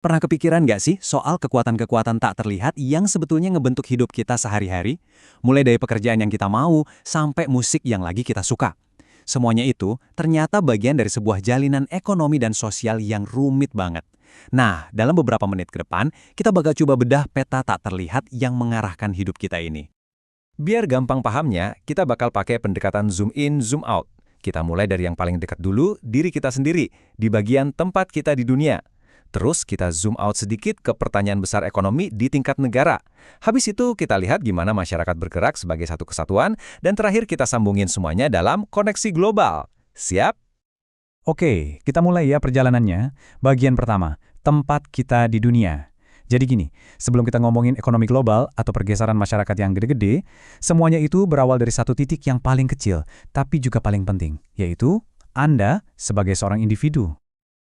Pernah kepikiran nggak sih soal kekuatan-kekuatan tak terlihat yang sebetulnya ngebentuk hidup kita sehari-hari? Mulai dari pekerjaan yang kita mau, sampai musik yang lagi kita suka. Semuanya itu ternyata bagian dari sebuah jalinan ekonomi dan sosial yang rumit banget. Nah, dalam beberapa menit ke depan, kita bakal coba bedah peta tak terlihat yang mengarahkan hidup kita ini. Biar gampang pahamnya, kita bakal pakai pendekatan zoom in, zoom out. Kita mulai dari yang paling dekat dulu, diri kita sendiri, di bagian tempat kita di dunia. Terus kita zoom out sedikit ke pertanyaan besar ekonomi di tingkat negara. Habis itu kita lihat gimana masyarakat bergerak sebagai satu kesatuan, dan terakhir kita sambungin semuanya dalam koneksi global. Siap? Oke, kita mulai ya perjalanannya. Bagian pertama, tempat kita di dunia. Jadi gini, sebelum kita ngomongin ekonomi global atau pergeseran masyarakat yang gede-gede, semuanya itu berawal dari satu titik yang paling kecil, tapi juga paling penting, yaitu Anda sebagai seorang individu.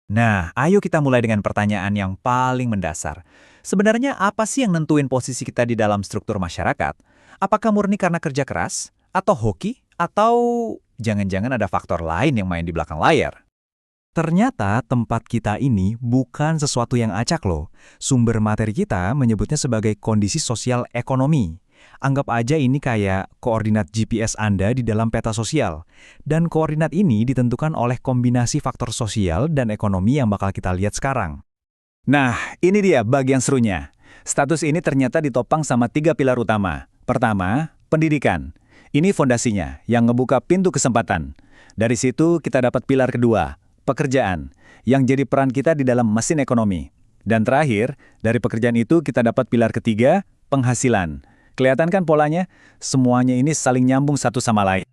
Nah, ayo kita mulai dengan pertanyaan yang paling mendasar. Sebenarnya apa sih yang nentuin posisi kita di dalam struktur masyarakat? Apakah murni karena kerja keras? Atau hoki? Atau jangan-jangan ada faktor lain yang main di belakang layar? Ternyata tempat kita ini bukan sesuatu yang acak loh. Sumber materi kita menyebutnya sebagai kondisi sosial ekonomi. Anggap aja ini kayak koordinat GPS Anda di dalam peta sosial. Dan koordinat ini ditentukan oleh kombinasi faktor sosial dan ekonomi yang bakal kita lihat sekarang. Nah, ini dia bagian serunya. Status ini ternyata ditopang sama 3 pilar utama. Pertama, pendidikan. Ini fondasinya, yang ngebuka pintu kesempatan. Dari situ kita dapat pilar kedua, pekerjaan, yang jadi peran kita di dalam mesin ekonomi. Dan terakhir, dari pekerjaan itu kita dapat pilar ketiga, penghasilan. Kelihatan kan polanya? Semuanya ini saling nyambung satu sama lain.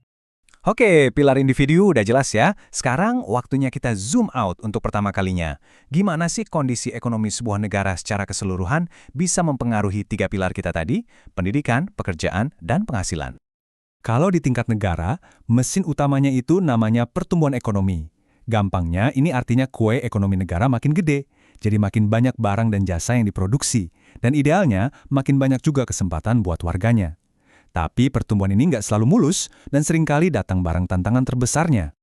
Oke, pilar individu udah jelas ya. Sekarang waktunya kita zoom out untuk pertama kalinya. Gimana sih kondisi ekonomi sebuah negara secara keseluruhan bisa mempengaruhi 3 pilar kita tadi? Pendidikan, pekerjaan, dan penghasilan. Kalau di tingkat negara, mesin utamanya itu namanya pertumbuhan ekonomi. Gampangnya, ini artinya kue ekonomi negara makin gede. Jadi makin banyak barang dan jasa yang diproduksi. Dan idealnya, makin banyak juga kesempatan buat warganya. Tapi pertumbuhan ini nggak selalu mulus dan seringkali datang bareng tantangan terbesarnya.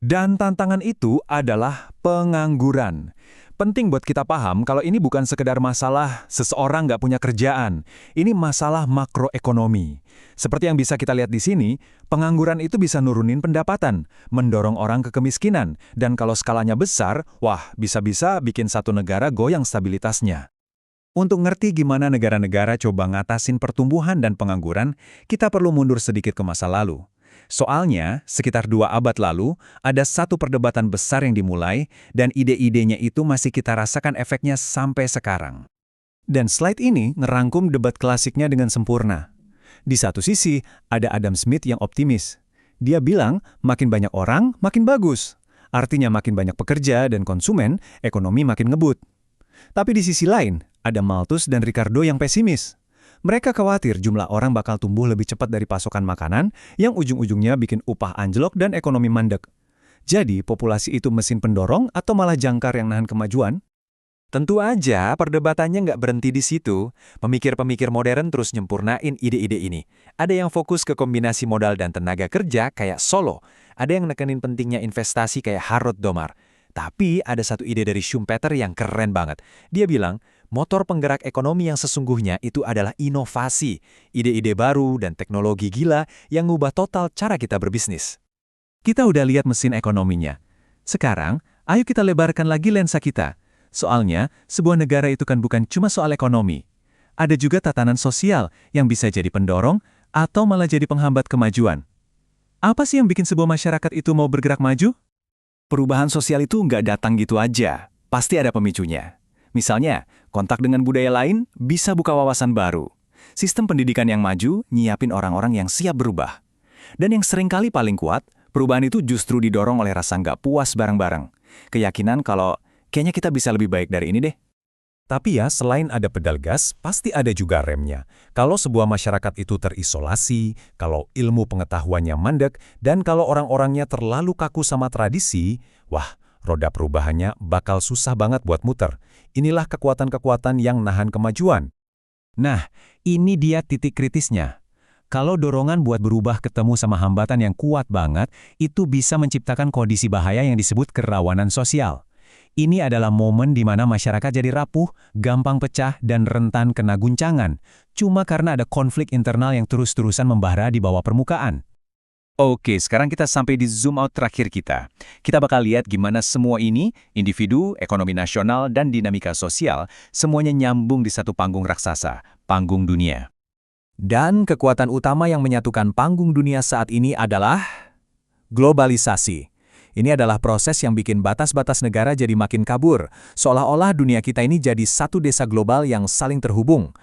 Dan tantangan itu adalah pengangguran. Penting buat kita paham kalau ini bukan sekedar masalah seseorang nggak punya kerjaan. Ini masalah makroekonomi. Seperti yang bisa kita lihat di sini, pengangguran itu bisa nurunin pendapatan, mendorong orang ke kemiskinan, dan kalau skalanya besar, wah bisa-bisa bikin satu negara goyang stabilitasnya. Untuk ngerti gimana negara-negara coba ngatasin pertumbuhan dan pengangguran, kita perlu mundur sedikit ke masa lalu. Soalnya, sekitar 2 abad lalu, ada satu perdebatan besar yang dimulai, dan ide-idenya itu masih kita rasakan efeknya sampai sekarang. Dan slide ini ngerangkum debat klasiknya dengan sempurna. Di satu sisi, ada Adam Smith yang optimis. Dia bilang, makin banyak orang, makin bagus. Artinya makin banyak pekerja dan konsumen, ekonomi makin ngebut. Tapi di sisi lain, ada Malthus dan Ricardo yang pesimis. Mereka khawatir jumlah orang bakal tumbuh lebih cepat dari pasokan makanan yang ujung-ujungnya bikin upah anjlok dan ekonomi mandek. Jadi, populasi itu mesin pendorong atau malah jangkar yang nahan kemajuan? Tentu aja perdebatannya nggak berhenti di situ. Pemikir-pemikir modern terus nyempurnain ide-ide ini. Ada yang fokus ke kombinasi modal dan tenaga kerja kayak Solow. Ada yang nekenin pentingnya investasi kayak Harold Domar. Tapi ada satu ide dari Schumpeter yang keren banget. Dia bilang, motor penggerak ekonomi yang sesungguhnya itu adalah inovasi, ide-ide baru dan teknologi gila yang ngubah total cara kita berbisnis. Kita udah lihat mesin ekonominya. Sekarang, ayo kita lebarkan lagi lensa kita. Soalnya, sebuah negara itu kan bukan cuma soal ekonomi. Ada juga tatanan sosial yang bisa jadi pendorong atau malah jadi penghambat kemajuan. Apa sih yang bikin sebuah masyarakat itu mau bergerak maju? Perubahan sosial itu nggak datang gitu aja. Pasti ada pemicunya. Misalnya, kontak dengan budaya lain bisa buka wawasan baru. Sistem pendidikan yang maju nyiapin orang-orang yang siap berubah. Dan yang seringkali paling kuat, perubahan itu justru didorong oleh rasa nggak puas bareng-bareng. Keyakinan kalau kayaknya kita bisa lebih baik dari ini deh. Tapi ya, selain ada pedal gas, pasti ada juga remnya. Kalau sebuah masyarakat itu terisolasi, kalau ilmu pengetahuannya mandek, dan kalau orang-orangnya terlalu kaku sama tradisi, wah, roda perubahannya bakal susah banget buat muter. Inilah kekuatan-kekuatan yang nahan kemajuan. Nah, ini dia titik kritisnya. Kalau dorongan buat berubah ketemu sama hambatan yang kuat banget, itu bisa menciptakan kondisi bahaya yang disebut kerawanan sosial. Ini adalah momen di mana masyarakat jadi rapuh, gampang pecah, dan rentan kena guncangan, cuma karena ada konflik internal yang terus-terusan membara di bawah permukaan. Oke, sekarang kita sampai di zoom out terakhir kita. Kita bakal lihat gimana semua ini, individu, ekonomi nasional, dan dinamika sosial, semuanya nyambung di satu panggung raksasa, panggung dunia. Dan kekuatan utama yang menyatukan panggung dunia saat ini adalah globalisasi. Ini adalah proses yang bikin batas-batas negara jadi makin kabur, seolah-olah dunia kita ini jadi satu desa global yang saling terhubung.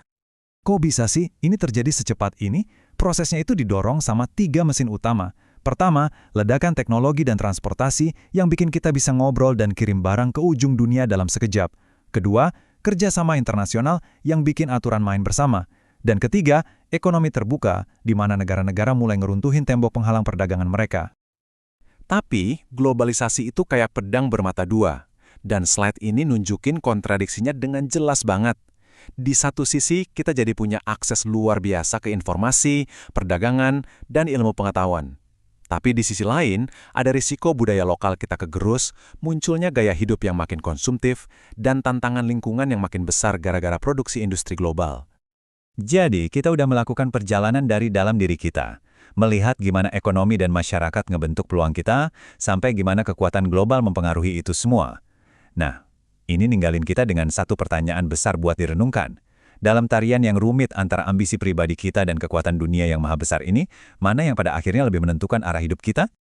Kok bisa sih ini terjadi secepat ini? Prosesnya itu didorong sama 3 mesin utama. Pertama, ledakan teknologi dan transportasi yang bikin kita bisa ngobrol dan kirim barang ke ujung dunia dalam sekejap. Kedua, kerjasama internasional yang bikin aturan main bersama. Dan ketiga, ekonomi terbuka, di mana negara-negara mulai ngeruntuhin tembok penghalang perdagangan mereka. Tapi, globalisasi itu kayak pedang bermata dua. Dan slide ini nunjukin kontradiksinya dengan jelas banget. Di satu sisi, kita jadi punya akses luar biasa ke informasi, perdagangan, dan ilmu pengetahuan. Tapi di sisi lain, ada risiko budaya lokal kita kegerus, munculnya gaya hidup yang makin konsumtif, dan tantangan lingkungan yang makin besar gara-gara produksi industri global. Jadi, kita udah melakukan perjalanan dari dalam diri kita. Melihat gimana ekonomi dan masyarakat ngebentuk peluang kita, sampai gimana kekuatan global mempengaruhi itu semua. Nah, ini ninggalin kita dengan satu pertanyaan besar buat direnungkan. Dalam tarian yang rumit antara ambisi pribadi kita dan kekuatan dunia yang maha besar ini, mana yang pada akhirnya lebih menentukan arah hidup kita?